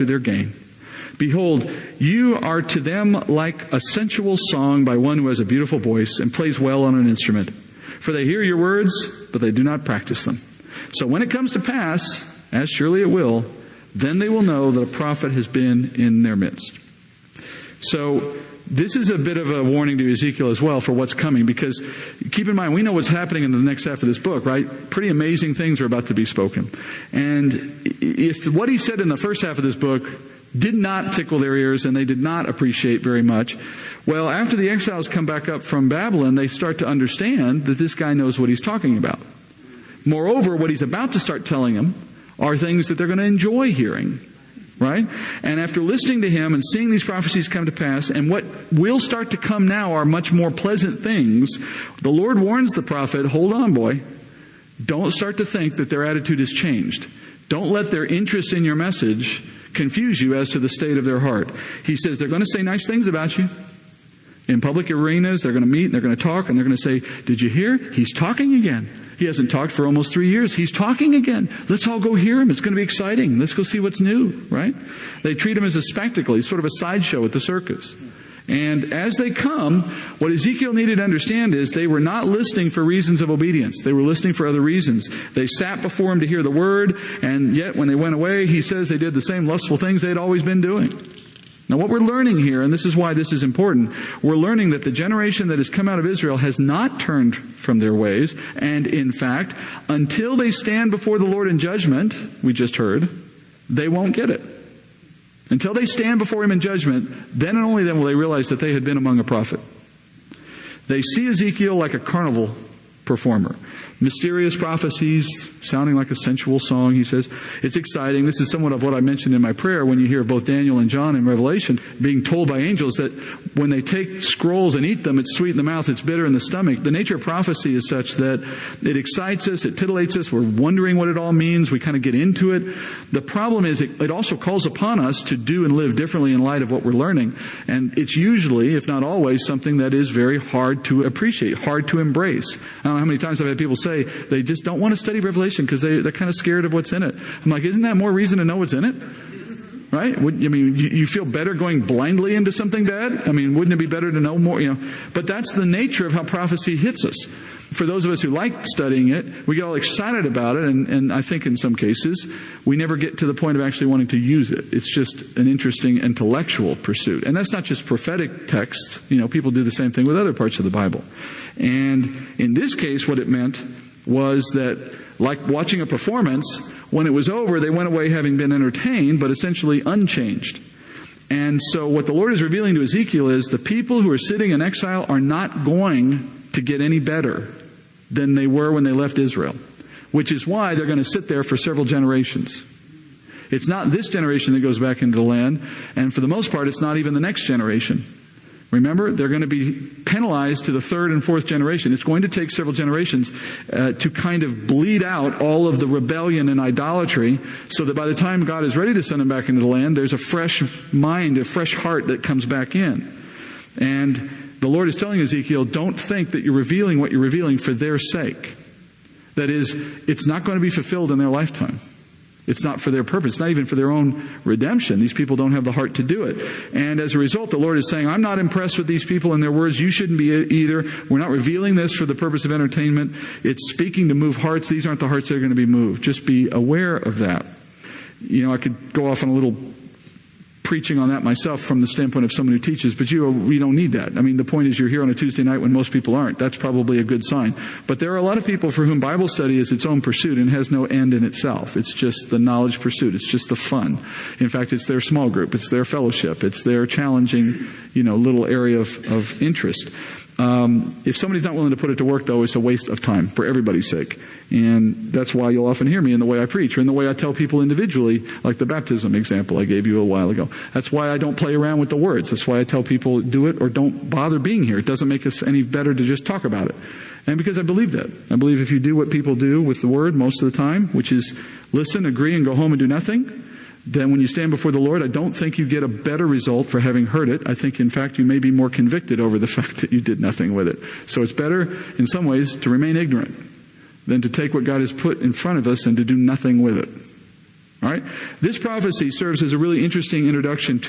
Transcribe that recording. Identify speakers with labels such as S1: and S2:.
S1: to their gain. Behold, you are to them like a sensual song by one who has a beautiful voice and plays well on an instrument. For they hear your words, but they do not practice them. So when it comes to pass, as surely it will, then they will know that a prophet has been in their midst. So this is a bit of a warning to Ezekiel as well for what's coming, because keep in mind, we know what's happening in the next half of this book, right? Pretty amazing things are about to be spoken. And if what he said in the first half of this book did not tickle their ears and they did not appreciate very much, well, after the exiles come back up from Babylon, they start to understand that this guy knows what he's talking about. Moreover, what he's about to start telling them are things that they're going to enjoy hearing, right? And after listening to him and seeing these prophecies come to pass, and what will start to come now are much more pleasant things, the Lord warns the prophet, hold on, boy. Don't start to think that their attitude has changed. Don't let their interest in your message confuse you as to the state of their heart. He says they're going to say nice things about you. In public arenas, they're going to meet, and they're going to talk, and they're going to say, did you hear? He's talking again. He hasn't talked for almost 3 years. He's talking again. Let's all go hear him. It's going to be exciting. Let's go see what's new, right? They treat him as a spectacle. He's sort of a sideshow at the circus. And as they come, what Ezekiel needed to understand is they were not listening for reasons of obedience. They were listening for other reasons. They sat before him to hear the word, and yet when they went away, he says they did the same lustful things they'd always been doing. Now what we're learning here, and this is why this is important, we're learning that the generation that has come out of Israel has not turned from their ways, and in fact, until they stand before the Lord in judgment, we just heard, they won't get it. Until they stand before him in judgment, then and only then will they realize that they had been among a prophet. They see Ezekiel like a carnival performer. Mysterious prophecies, sounding like a sensual song, he says. It's exciting. This is somewhat of what I mentioned in my prayer when you hear both Daniel and John in Revelation being told by angels that when they take scrolls and eat them, it's sweet in the mouth, it's bitter in the stomach. The nature of prophecy is such that it excites us, it titillates us, we're wondering what it all means, we kind of get into it. The problem is it also calls upon us to do and live differently in light of what we're learning. And it's usually, if not always, something that is very hard to appreciate, hard to embrace. I don't know how many times I've had people say they just don't want to study Revelation because they're kind of scared of what's in it. I'm like, isn't that more reason to know what's in it? Right? You feel better going blindly into something bad? I mean, wouldn't it be better to know more? But that's the nature of how prophecy hits us. For those of us who like studying it, we get all excited about it, and I think in some cases, we never get to the point of actually wanting to use it. It's just an interesting intellectual pursuit. And that's not just prophetic text. People do the same thing with other parts of the Bible. And in this case, what it meant was that, like watching a performance, when it was over, they went away having been entertained, but essentially unchanged. And so what the Lord is revealing to Ezekiel is the people who are sitting in exile are not going to get any better than they were when they left Israel, which is why they're going to sit there for several generations. It's not this generation that goes back into the land, and for the most part, it's not even the next generation. Remember, they're going to be penalized to the third and fourth generation. It's going to take several generations to kind of bleed out all of the rebellion and idolatry so that by the time God is ready to send them back into the land, there's a fresh mind, a fresh heart that comes back in. And the Lord is telling Ezekiel, don't think that you're revealing what you're revealing for their sake. That is, it's not going to be fulfilled in their lifetime. It's not for their purpose. It's not even for their own redemption. These people don't have the heart to do it. And as a result, the Lord is saying, I'm not impressed with these people and their words. You shouldn't be either. We're not revealing this for the purpose of entertainment. It's speaking to move hearts. These aren't the hearts that are going to be moved. Just be aware of that. I could go off on a little preaching on that myself from the standpoint of someone who teaches, but we don't need that. I mean, the point is you're here on a Tuesday night when most people aren't. That's probably a good sign. But there are a lot of people for whom Bible study is its own pursuit and has no end in itself. It's just the knowledge pursuit. It's just the fun. In fact, it's their small group. It's their fellowship. It's their challenging, little area of interest. If somebody's not willing to put it to work, though, it's a waste of time for everybody's sake. And that's why you'll often hear me in the way I preach or in the way I tell people individually, like the baptism example I gave you a while ago. That's why I don't play around with the words. That's why I tell people do it or don't bother being here. It doesn't make us any better to just talk about it. And because I believe that. I believe if you do what people do with the word most of the time, which is listen, agree, and go home and do nothing, then when you stand before the Lord, I don't think you get a better result for having heard it. I think, in fact, you may be more convicted over the fact that you did nothing with it. So it's better, in some ways, to remain ignorant than to take what God has put in front of us and to do nothing with it. All right? This prophecy serves as a really interesting introduction to the